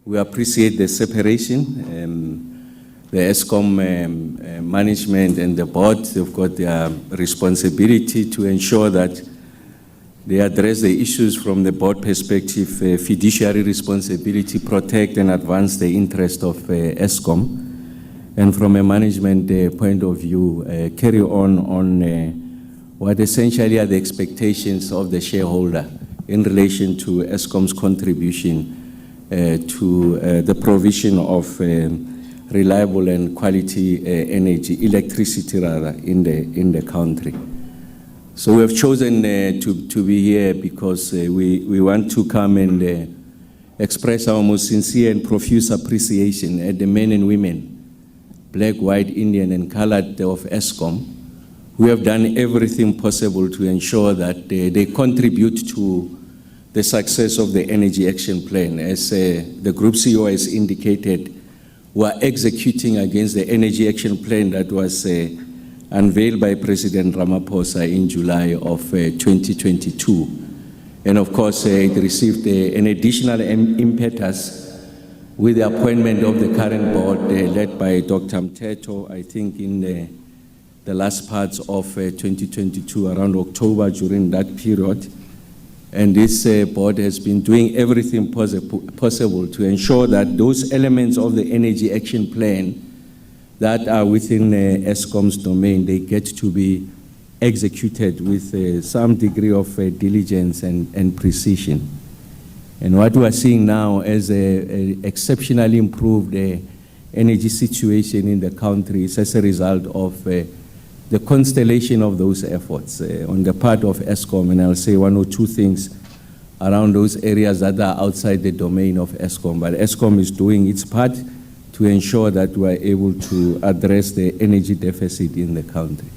We appreciate the separation. The Eskom management and the board have got their responsibility to ensure that they address the issues from the board perspective, fiduciary responsibility, protect and advance the interest of Eskom. And from a management point of view, carry on what essentially are the expectations of the shareholder in relation to Eskom's contribution to the provision of reliable and quality energy, electricity rather, in the country. So we have chosen to be here because we want to come and express our most sincere and profuse appreciation at the men and women, black, white, Indian and colored of Eskom, who have done everything possible to ensure that they contribute to the success of the Energy Action Plan. As the Group CEO has indicated, we are executing against the Energy Action Plan that was unveiled by President Ramaphosa in July of 2022. And of course, it received an additional impetus with the appointment of the current board led by Dr. Mteto, I think in the last parts of 2022, around October, during that period. And this board has been doing everything possible to ensure that those elements of the Energy Action Plan that are within Eskom's domain, they get to be executed with some degree of diligence and precision. And what we are seeing now as an exceptionally improved energy situation in the country is as a result of the constellation of those efforts on the part of Eskom. And I'll say one or two things around those areas that are outside the domain of Eskom. But Eskom is doing its part to ensure that we are able to address the energy deficit in the country.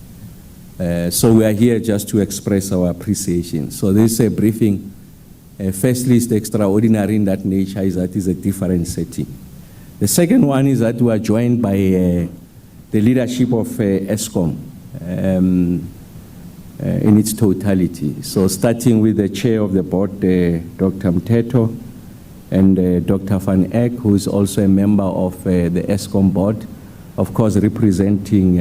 So we are here just to express our appreciation. So this briefing, firstly, is extraordinary in that nature, is that is a different setting. The second one is that we are joined by the leadership of Eskom in its totality. So starting with the chair of the board, Dr. Mteto, and Dr. Van Eck, who is also a member of the Eskom board, of course representing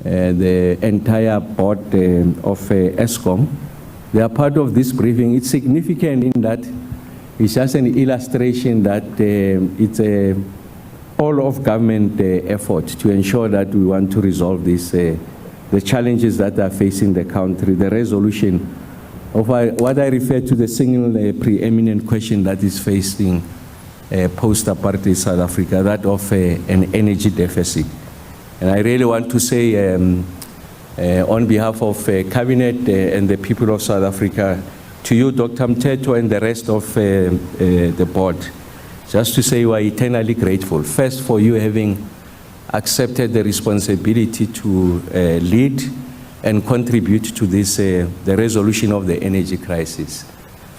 the entire board of Eskom. They are part of this briefing. It's significant in that it's just an illustration that it's a all of government effort to ensure that we want to resolve this, the challenges that are facing the country, the resolution of what I refer to the single preeminent question that is facing post-apartheid South Africa, that of an energy deficit. And I really want to say on behalf of Cabinet and the people of South Africa, to you, Dr. Mteto, and the rest of the board, just to say we are eternally grateful. First, for you having accepted the responsibility to lead and contribute to this, the resolution of the energy crisis.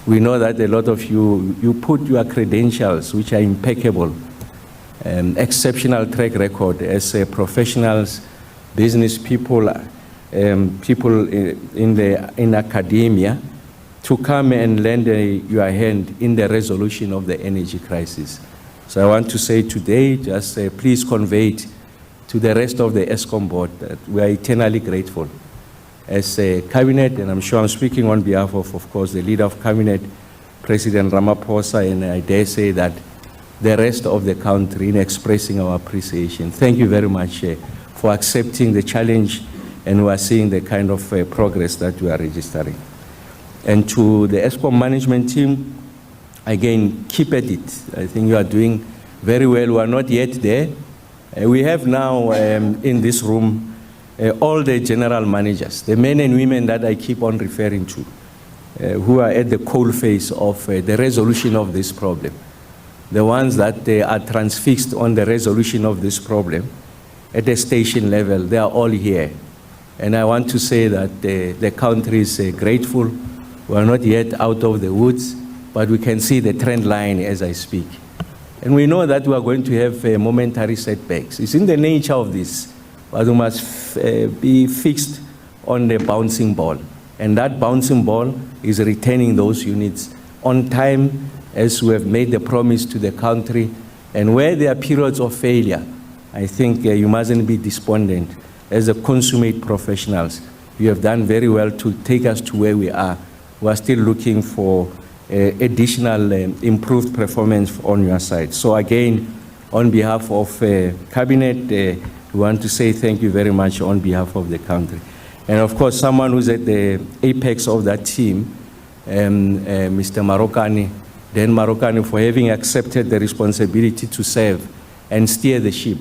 We know that a lot of you put your credentials, which are impeccable, exceptional track record as professionals, business people, people in academia, to come and lend your hand in the resolution of the energy crisis. So I want to say today, just please convey it to the rest of the Eskom board that we are eternally grateful as a cabinet, and I'm sure I'm speaking on behalf of course, the leader of cabinet, President Ramaphosa, and I dare say that the rest of the country in expressing our appreciation. Thank you very much for accepting the challenge, and we are seeing the kind of progress that we are registering. And to the Eskom management team, again, keep at it. I think you are doing very well. We are not yet there. We have now in this room all the general managers, the men and women that I keep on referring to, who are at the coalface of the resolution of this problem. The ones that are transfixed on the resolution of this problem at the station level, they are all here. And I want to say that the country is grateful. We are not yet out of the woods, but we can see the trend line as I speak. And we know that we are going to have momentary setbacks. It's in the nature of this, but we must be fixed on the bouncing ball. And that bouncing ball is returning those units on time as we have made the promise to the country. And where there are periods of failure, I think you mustn't be despondent. As a consummate professionals, you have done very well to take us to where we are. We are still looking for additional improved performance on your side. So again, on behalf of Cabinet, we want to say thank you very much on behalf of the country. And of course, someone who's at the apex of that team, Mr. Marokani, Dan Marokani, for having accepted the responsibility to serve and steer the ship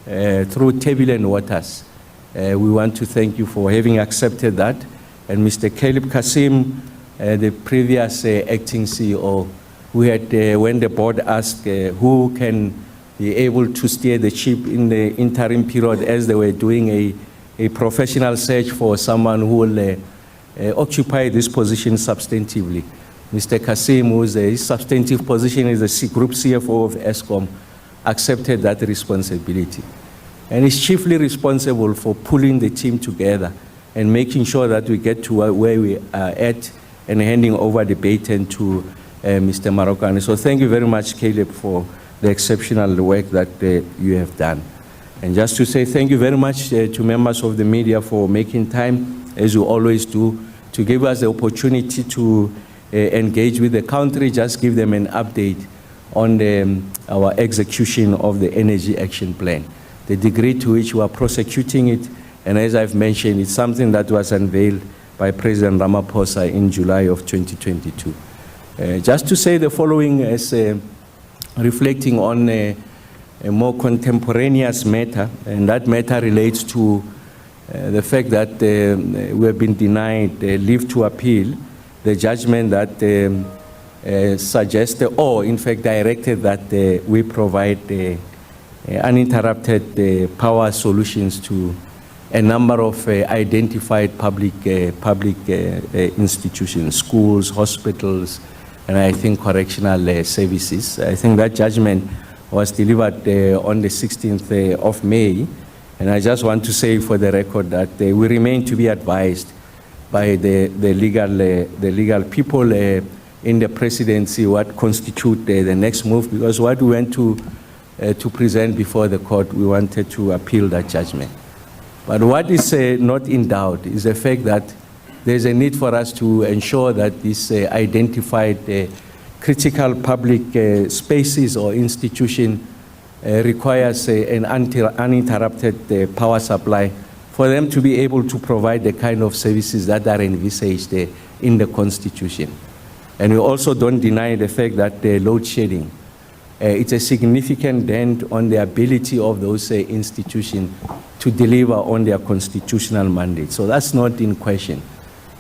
through turbulent waters. We want to thank you for having accepted that. And Mr. Caleb Kasim, the previous acting CEO, who had, when the board asked who can be able to steer the ship in the interim period as they were doing a professional search for someone who will occupy this position substantively. Mr. Kasim, his substantive position is the Group CFO of Eskom, accepted that responsibility. And is chiefly responsible for pulling the team together and making sure that we get to where we are at and handing over the baton to Mr. Marokani. So thank you very much, Caleb, for the exceptional work that you have done. And just to say thank you very much to members of the media for making time, as you always do, to give us the opportunity to engage with the country, just give them an update on our execution of the Energy Action Plan, the degree to which we are prosecuting it. And as I've mentioned, it's something that was unveiled by President Ramaphosa in July of 2022. Just to say the following as reflecting on a more contemporaneous matter, and that matter relates to the fact that we have been denied leave to appeal the judgment that suggested, or in fact directed, that we provide uninterrupted power solutions to a number of identified public institutions, schools, hospitals, and I think correctional services. I think that judgment was delivered on the 16th of May. And I just want to say for the record that we remain to be advised by the legal people in the presidency what constitute the next move, because what we went to present before the court, we wanted to appeal that judgment. But what is not in doubt is the fact that there's a need for us to ensure that this identified critical public spaces or institution requires an uninterrupted power supply for them to be able to provide the kind of services that are envisaged in the Constitution. And we also don't deny the fact that load shedding, it's a significant dent on the ability of those institutions to deliver on their constitutional mandate. So that's not in question.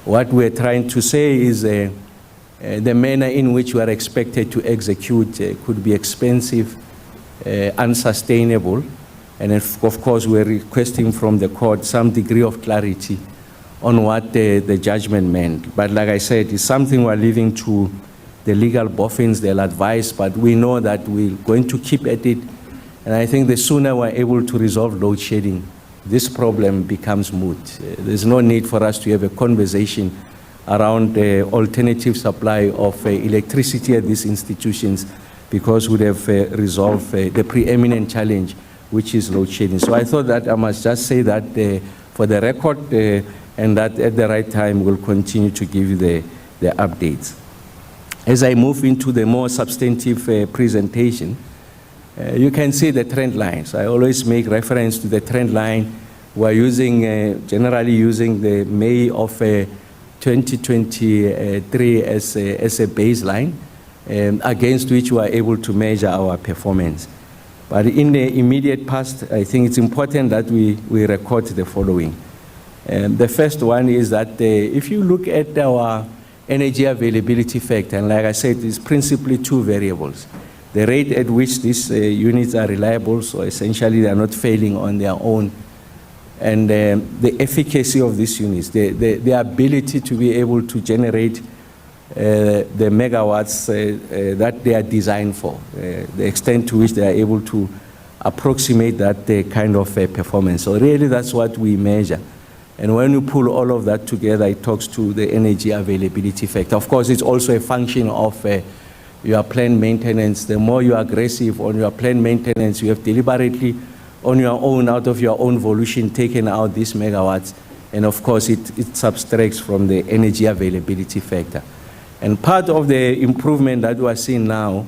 What we're trying to say is the manner in which we are expected to execute could be expensive, unsustainable, and of course we're requesting from the court some degree of clarity on what the judgment meant. But like I said, it's something we're leaving to the legal boffins. They'll advise, but we know that we're going to keep at it. And I think the sooner we're able to resolve load shedding, this problem becomes moot. There's no need for us to have a conversation around the alternative supply of electricity at these institutions, because we have resolved the preeminent challenge, which is load shedding. So I thought that I must just say that for the record, and that at the right time we'll continue to give you the updates. As I move into the more substantive presentation, you can see the trend lines. I always make reference to the trend line. We're using, generally using the May of 2023 as a baseline, against which we are able to measure our performance. But in the immediate past, I think it's important that we record the following. The first one is that if you look at our energy availability factor, and like I said, it's principally two variables. The rate at which these units are reliable, so essentially they are not failing on their own, and the efficacy of these units, the ability to be able to generate the megawatts that they are designed for, the extent to which they are able to approximate that kind of performance. So really that's what we measure. And when you pull all of that together, it talks to the energy availability factor. Of course, it's also a function of your planned maintenance, the more you are aggressive on your planned maintenance, you have deliberately on your own, out of your own volition, taken out these megawatts. And of course, it subtracts from the energy availability factor. And part of the improvement that we are seeing now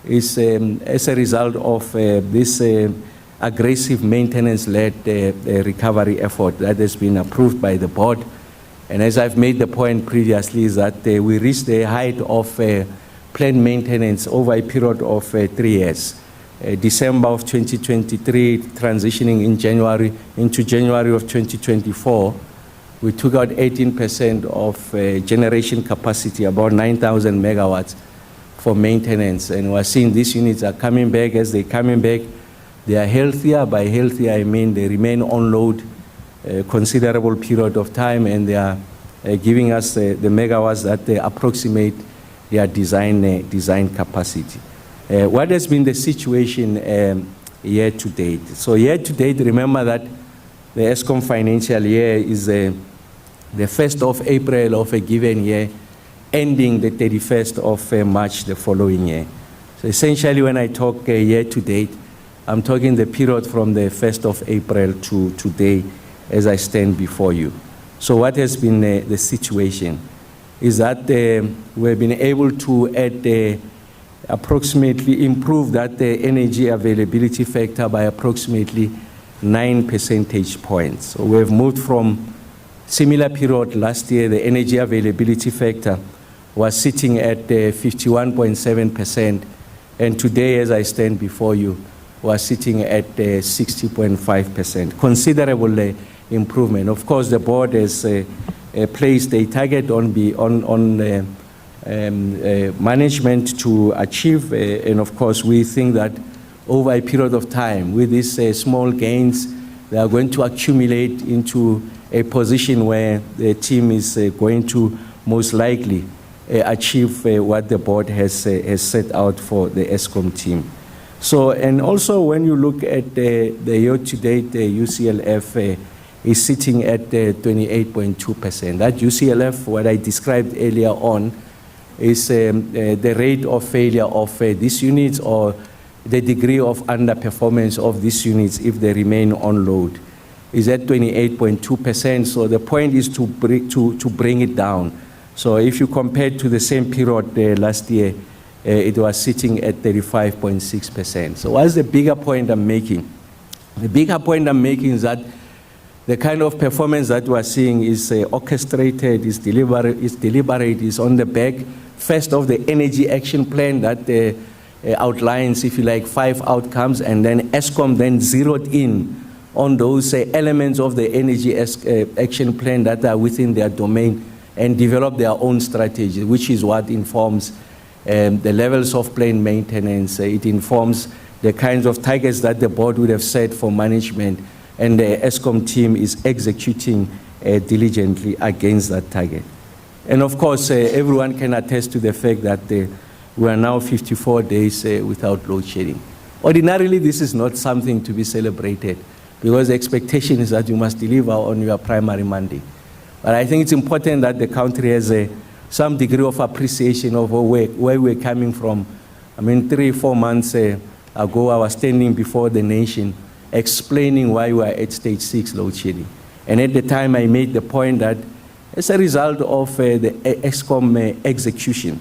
is as a result of this aggressive maintenance-led recovery effort that has been approved by the board. And as I've made the point previously, is that we reached the height of planned maintenance over a period of 3 years. December of 2023, transitioning into January of 2024, we took out 18% of generation capacity, about 9,000 megawatts for maintenance. And we're seeing these units are coming back. As they're coming back, they are healthier. By healthier, I mean they remain on load a considerable period of time, and they are giving us the megawatts that they approximate their design capacity. What has been the situation year to date? So year to date, remember that the Eskom financial year is the 1st of April of a given year, ending the 31st of March the following year. So essentially, when I talk year to date, I'm talking the period from the 1st of April to today as I stand before you. So what has been the situation is that we've been able to add approximately improve that energy availability factor by approximately 9 percentage points. So we've moved from similar period last year, the energy availability factor was sitting at 51.7%, and today, as I stand before you, we're sitting at 60.5%. Considerable improvement. Of course, the board has placed a target on management to achieve, and of course, we think that over a period of time, with these small gains, they are going to accumulate into a position where the team is going to most likely achieve what the board has set out for the Eskom team. So, and also when you look at the year-to-date, UCLF is sitting at 28.2%. That UCLF, what I described earlier on, is the rate of failure of these units, or the degree of underperformance of these units if they remain on load, is at 28.2%. So the point is to bring it down. So if you compare to the same period last year, it was sitting at 35.6%. So what's the bigger point I'm making? The bigger point I'm making is that the kind of performance that we're seeing is orchestrated, is deliberate, is on the back, first of the energy action plan that outlines, if you like, 5 outcomes, and then Eskom then zeroed in on those elements of the energy action plan that are within their domain and develop their own strategy, which is what informs the levels of planned maintenance. It informs the kinds of targets that the board would have set for management, and the Eskom team is executing diligently against that target. And of course, everyone can attest to the fact that we are now 54 days without load shedding. Ordinarily, this is not something to be celebrated, because the expectation is that you must deliver on your primary mandate. But I think it's important that the country has some degree of appreciation of where we're coming from. I mean, 3-4 months ago, I was standing before the nation explaining why we are at stage 6 load shedding. And at the time, I made the point that as a result of the Eskom execution,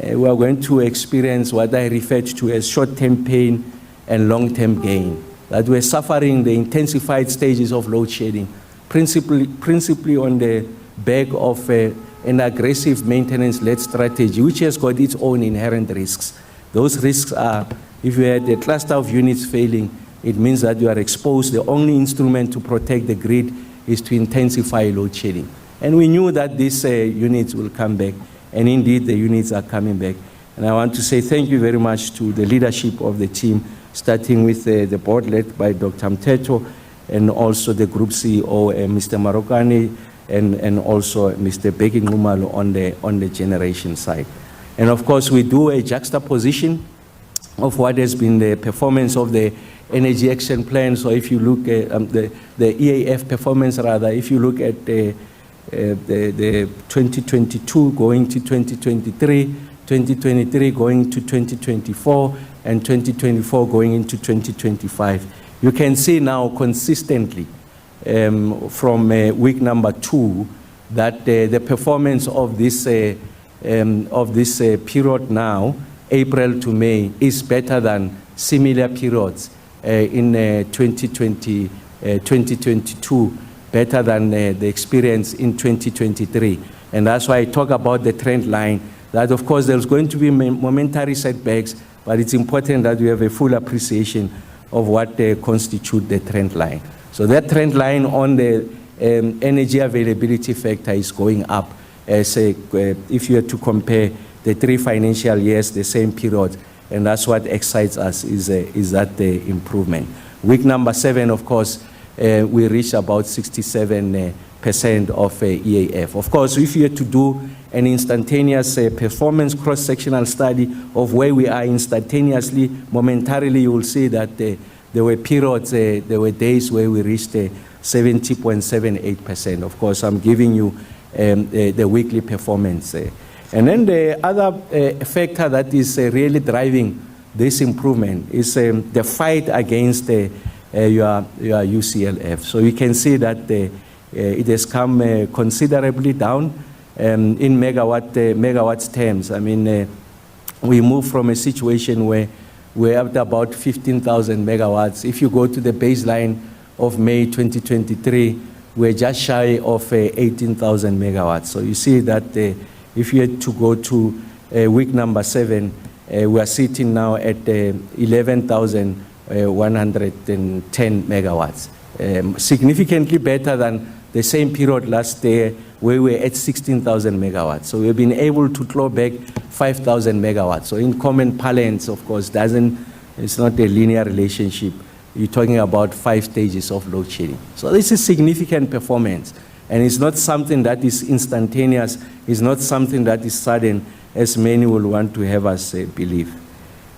we are going to experience what I referred to as short-term pain and long-term gain. That we're suffering the intensified stages of load shedding, principally on the back of an aggressive maintenance-led strategy, which has got its own inherent risks. Those risks are, if you had a cluster of units failing, it means that you are exposed. The only instrument to protect the grid is to intensify load shedding. And we knew that these units will come back, and indeed the units are coming back. And I want to say thank you very much to the leadership of the team, starting with the board led by Dr. Mteto, and also the group CEO, Mr. Marokane, and also Mr. Beki Ngumalo on the generation side. And of course, we do a juxtaposition of what has been the performance of the energy action plan. So if you look at the EAF performance, rather, if you look at the 2022 going to 2023, 2023 going into 2024, and 2024 going into 2025. You can see now consistently from week number 2 that the performance of this period now, April to May, is better than similar periods in 2022, better than the experience in 2023. And that's why I talk about the trend line, that of course there's going to be momentary setbacks, but it's important that we have a full appreciation of what constitute the trend line. So that trend line on the energy availability factor is going up. If you were to compare the 3 financial years, the same period, and that's what excites us, is that the improvement. Week number 7, of course, we reached about 67% of EAF. Of course, if you were to do an instantaneous performance cross-sectional study of where we are instantaneously, momentarily, you will see that there were periods, there were days where we reached 70.78%. Of course, I'm giving you the weekly performance. And then the other factor that is really driving this improvement is the fight against your UCLF. So you can see that it has come considerably down in megawatts terms. I mean, we moved from a situation where we're at about 15,000 megawatts. If you go to the baseline of May 2023, we're just shy of 18,000 megawatts. So you see that if you had to go to week number 7, we are sitting now at 11,110 megawatts, significantly better than the same period last year where we were at 16,000 megawatts. So we've been able to claw back 5,000 megawatts. So in common parlance, of course, it's not a linear relationship. You're talking about 5 stages of load shedding. So this is significant performance. And it's not something that is instantaneous. It's not something that is sudden, as many will want to have us believe.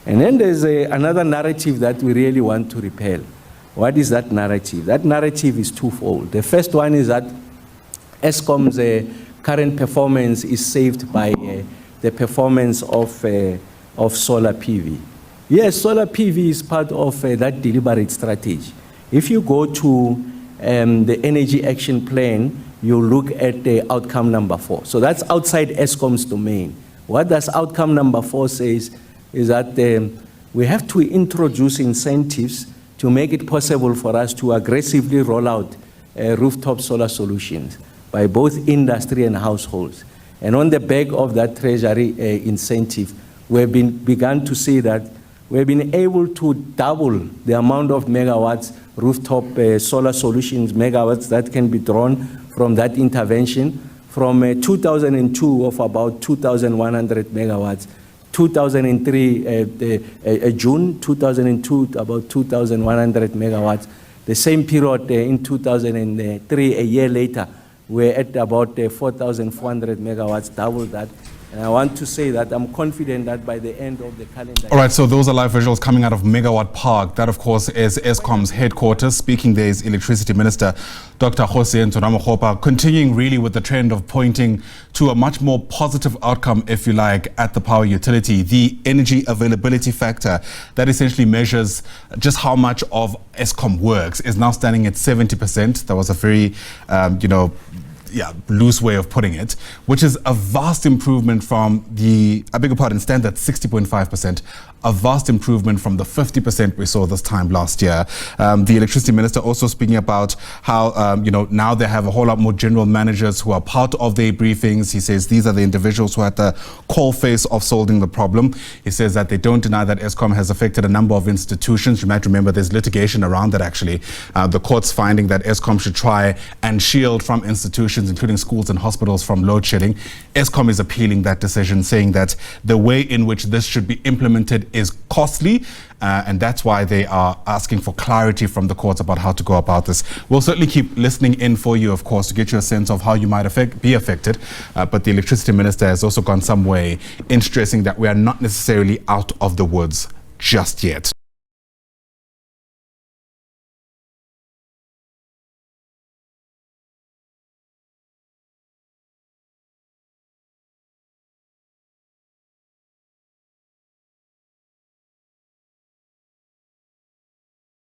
And then there's another narrative that we really want to repel. What is that narrative? That narrative is twofold. The first one is that Eskom's current performance is saved by the performance of solar PV. Yes, solar PV is part of that deliberate strategy. If you go to the Energy Action Plan, you look at the outcome number 4. So that's outside Eskom's domain. What does outcome number 4 says is that we have to introduce incentives to make it possible for us to aggressively roll out rooftop solar solutions by both industry and households. And on the back of that treasury incentive, we've begun to see that we've been able to double the amount of megawatts, rooftop solar solutions, megawatts that can be drawn from that intervention, from 2002 of about 2,100 megawatts, 2003, June 2002, about 2,100 megawatts. The same period in 2003, a year later, we're at about 4,400 megawatts, double that. And I want to say that I'm confident that by the end of the calendar... All right, so those are live visuals coming out of Megawatt Park. That, of course, is Eskom's headquarters. Speaking there is Electricity Minister Dr Kgosientsho Ramokgopa, continuing really with the trend of pointing to a much more positive outcome, if you like, at the power utility. The energy availability factor that essentially measures just how much of Eskom works is now standing at 70%. That was a very, loose way of putting it, which is a vast improvement from the, I beg your pardon, stand at 60.5%, a vast improvement from the 50% we saw this time last year. The Electricity Minister also speaking about how, now they have a whole lot more general managers who are part of their briefings. He says these are the individuals who are at the coal face of solving the problem. He says that they don't deny that Eskom has affected a number of institutions. You might remember there's litigation around that actually. The court's finding that Eskom should try and shield from institutions, including schools and hospitals, from load shedding. Eskom is appealing that decision, saying that the way in which this should be implemented is costly, and that's why they are asking for clarity from the courts about how to go about this. We'll certainly keep listening in for you, of course, to get you a sense of how you might be affected. But the Electricity Minister has also gone some way in stressing that we are not necessarily out of the woods just yet.